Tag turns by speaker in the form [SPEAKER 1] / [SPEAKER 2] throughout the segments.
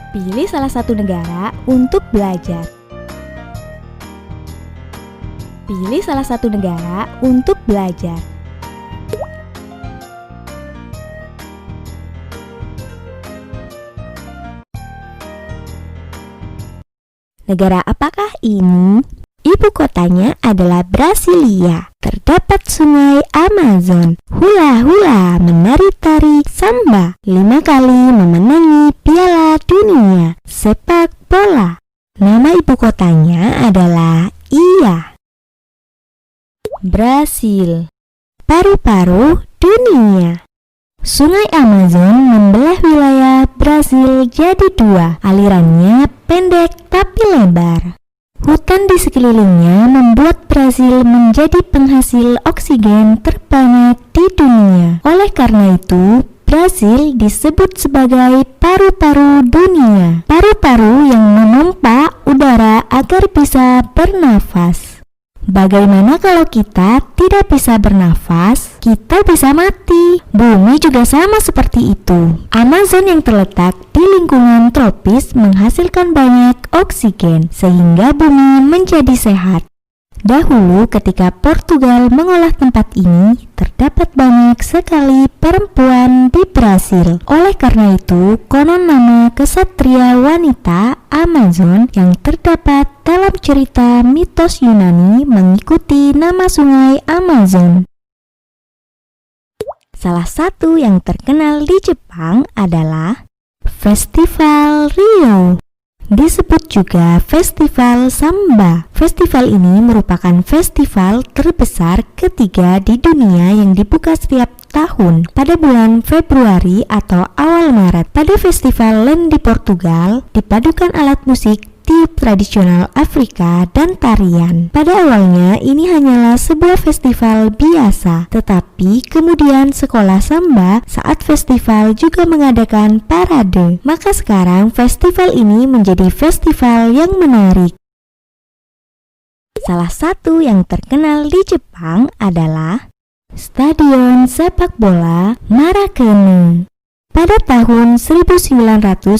[SPEAKER 1] Pilih salah satu negara untuk belajar. Pilih salah satu negara untuk belajar. Negara apakah ini? Ibu kotanya adalah Brasilia. Terdapat sungai Amazon. Hula-hula, menari-tari samba. 5 kali memenangi Piala Dunia sepak bola. Nama ibu kotanya adalah Iya. Brasil. Paru-paru dunia. Sungai Amazon membelah wilayah Brasil jadi 2. Alirannya pendek tapi lebar. Hutan di sekelilingnya membuat Brasil menjadi penghasil oksigen terbanyak di dunia. Oleh karena itu, Brasil disebut sebagai paru-paru dunia. Paru-paru yang memompa udara agar bisa bernafas. Bagaimana kalau kita tidak bisa bernafas? Kita bisa mati. Bumi juga sama seperti itu. Amazon yang terletak di lingkungan tropis menghasilkan banyak oksigen sehingga bumi menjadi sehat. Dahulu ketika Portugal mengolah tempat ini, terdapat banyak sekali perempuan di Brasil. Oleh karena itu, konon nama kesatria wanita Amazon yang terdapat dalam cerita mitos Yunani mengikuti nama sungai Amazon. Salah satu yang terkenal di Jepang adalah Festival Rio. Disebut juga Festival Samba. Festival ini merupakan festival terbesar ketiga di dunia yang dibuka setiap tahun pada bulan Februari atau awal Maret. Pada festival Land di Portugal, dipadukan alat musik tiup tradisional Afrika dan tarian. Pada awalnya ini hanyalah sebuah festival biasa, tetapi kemudian sekolah samba saat festival juga mengadakan parade. Maka sekarang festival ini menjadi festival yang menarik. Salah satu yang terkenal di Jepang adalah Stadion Sepak Bola Maracanã. Pada tahun 1950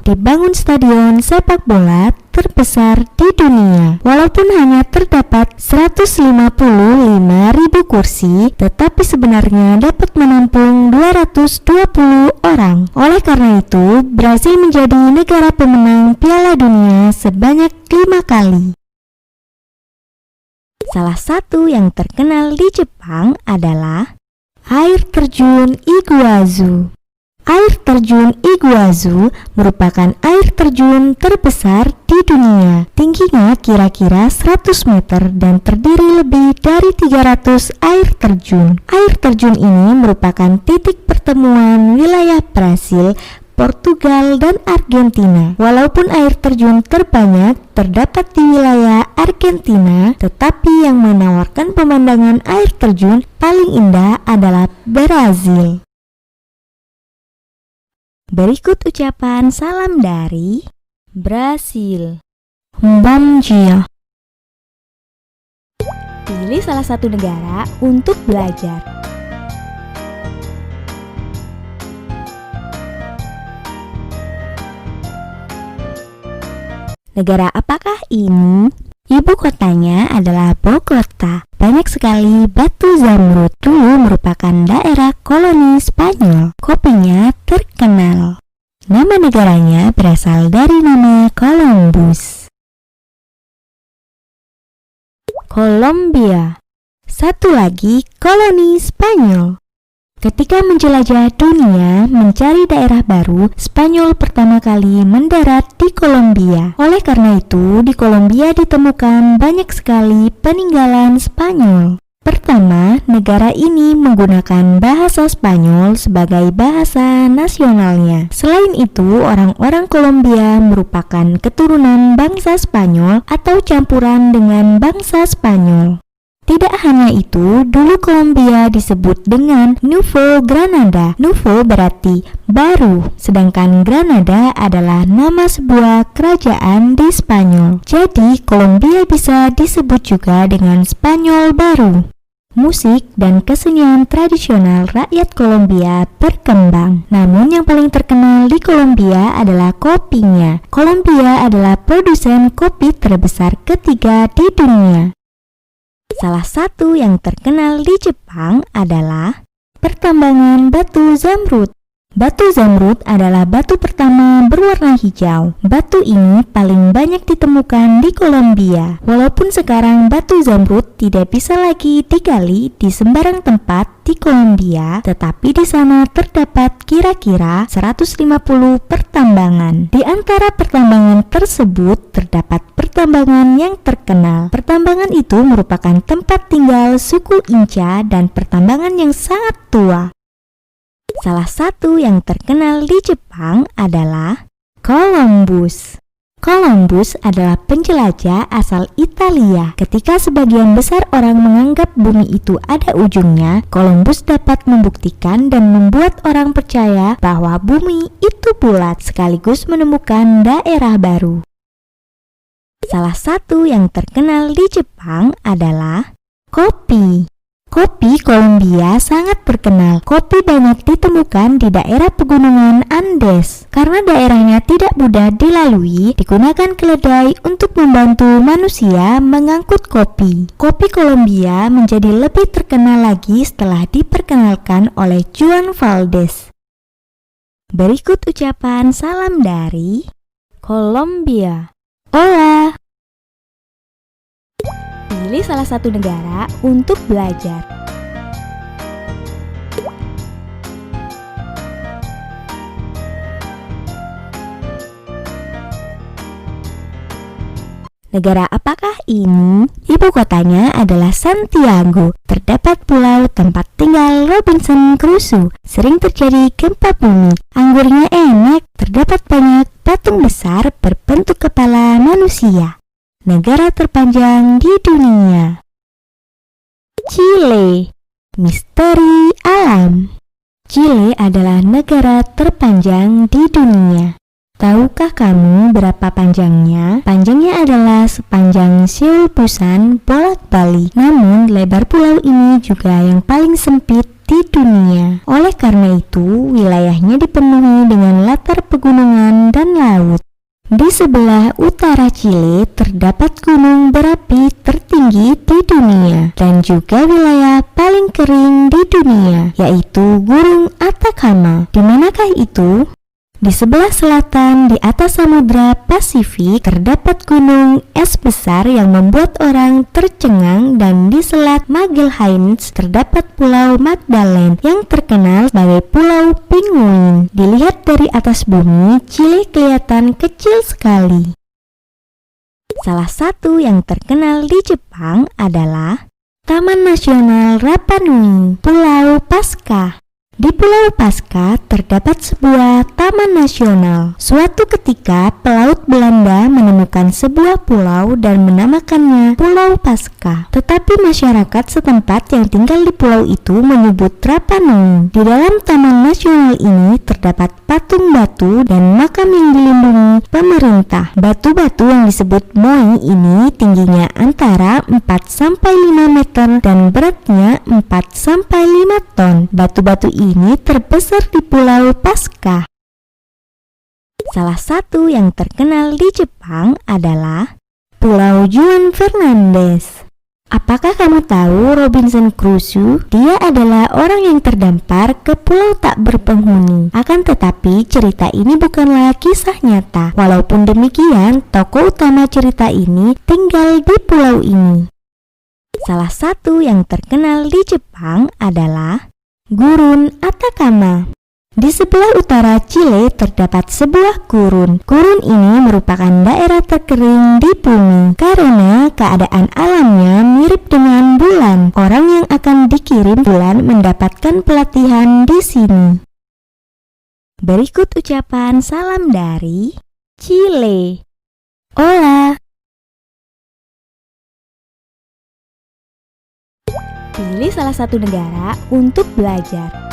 [SPEAKER 1] dibangun stadion sepak bola terbesar di dunia. Walaupun hanya terdapat 155.000 kursi, tetapi sebenarnya dapat menampung 220 orang. Oleh karena itu, Brasil menjadi negara pemenang Piala Dunia sebanyak 5 kali. Salah satu yang terkenal di Jepang adalah air terjun Iguazu. Air terjun Iguazu merupakan air terjun terbesar di dunia. Tingginya kira-kira 100 meter dan terdiri lebih dari 300 air terjun. Air terjun ini merupakan titik pertemuan wilayah Brasil, Portugal, dan Argentina. Walaupun air terjun terbanyak terdapat di wilayah Argentina, tetapi yang menawarkan pemandangan air terjun paling indah adalah Brasil. Berikut ucapan salam dari Brasil. Bom dia. Pilih salah satu negara untuk belajar. Negara apakah ini? Ibu kotanya adalah Bogota. Banyak sekali batu zamrud. Dulu merupakan daerah koloni Spanyol. Kopinya terkenal. Nama negaranya berasal dari nama Columbus. Kolombia. Satu lagi koloni Spanyol. Ketika menjelajah dunia mencari daerah baru, Spanyol pertama kali mendarat di Kolombia. Oleh karena itu, di Kolombia ditemukan banyak sekali peninggalan Spanyol. Pertama, negara ini menggunakan bahasa Spanyol sebagai bahasa nasionalnya. Selain itu, orang-orang Kolombia merupakan keturunan bangsa Spanyol atau campuran dengan bangsa Spanyol. Tidak hanya itu, dulu Kolombia disebut dengan Nuevo Granada. Nuevo berarti baru, sedangkan Granada adalah nama sebuah kerajaan di Spanyol. Jadi, Kolombia bisa disebut juga dengan Spanyol baru. musik, dan kesenian tradisional rakyat Kolombia berkembang. Namun yang paling terkenal di Kolombia adalah kopinya. Kolombia adalah produsen kopi terbesar ketiga di dunia. Salah satu yang terkenal di Jepang adalah pertambangan batu zamrud. Batu zamrud adalah batu pertama berwarna hijau. Batu ini paling banyak ditemukan di Kolombia. Walaupun sekarang batu zamrud tidak bisa lagi digali di sembarang tempat di Kolombia, tetapi di sana terdapat kira-kira 150 pertambangan. Di antara pertambangan tersebut terdapat pertambangan yang terkenal. Pertambangan itu merupakan tempat tinggal suku Inca dan pertambangan yang sangat tua. Salah satu yang terkenal di Jepang adalah Columbus. Columbus adalah penjelajah asal Italia. Ketika sebagian besar orang menganggap bumi itu ada ujungnya, Columbus dapat membuktikan dan membuat orang percaya bahwa bumi itu bulat, sekaligus menemukan daerah baru. Salah satu yang terkenal di Jepang adalah kopi. Kopi Kolombia sangat terkenal. Kopi banyak ditemukan di daerah pegunungan Andes. Karena daerahnya tidak mudah dilalui, digunakan keledai untuk membantu manusia mengangkut kopi. Kopi Kolombia menjadi lebih terkenal lagi setelah diperkenalkan oleh Juan Valdez. Berikut ucapan salam dari Kolombia. Hola! Pilih salah satu negara untuk belajar. Negara apakah ini? Ibu kotanya adalah Santiago. Terdapat pulau tempat tinggal Robinson Crusoe. Sering terjadi gempa bumi. Anggurnya enak. Terdapat banyak patung besar berbentuk kepala manusia. Negara terpanjang di dunia. Chile. Misteri alam. Chile adalah negara terpanjang di dunia. Tahukah kamu berapa panjangnya? Panjangnya adalah sepanjang Seoul Busan bolak-balik. Namun lebar pulau ini juga yang paling sempit di dunia. Oleh karena itu, wilayahnya dipenuhi dengan latar pegunungan dan laut. Di sebelah utara Chile terdapat gunung berapi tertinggi di dunia dan juga wilayah paling kering di dunia, yaitu Gunung Atacama. Di manakah itu? Di sebelah selatan di atas Samudra Pasifik terdapat gunung es besar yang membuat orang tercengang, dan di Selat Magelhaens terdapat Pulau Magdalene yang terkenal sebagai Pulau Penguin. Dilihat dari atas bumi, Chile kelihatan kecil sekali. Salah satu yang terkenal di Jepang adalah Taman Nasional Rapa Nui, Pulau Paskah. Di Pulau Paskah terdapat sebuah taman nasional. Suatu ketika, pelaut Belanda menemukan sebuah pulau dan menamakannya Pulau Paskah. Tetapi masyarakat setempat yang tinggal di pulau itu menyebut Rapa Nui. Di dalam taman nasional ini terdapat patung batu dan makam yang dilindungi pemerintah. Batu-batu yang disebut moi ini tingginya antara 4-5 meter dan beratnya 4-5 ton. Batu-batu ini terbesar di Pulau Paskah. Salah satu yang terkenal di Jepang adalah Pulau Juan Fernandez. Apakah kamu tahu Robinson Crusoe? Dia adalah orang yang terdampar ke pulau tak berpenghuni. Akan tetapi cerita ini bukanlah kisah nyata. Walaupun demikian, tokoh utama cerita ini tinggal di pulau ini. Salah satu yang terkenal di Jepang adalah Gurun Atacama. Di sebelah utara Chile terdapat sebuah gurun. Gurun ini merupakan daerah terkering di bumi karena keadaan alamnya mirip dengan bulan. Orang yang akan dikirim bulan mendapatkan pelatihan di sini. Berikut ucapan salam dari Chile. Hola. Pilih salah satu negara untuk belajar.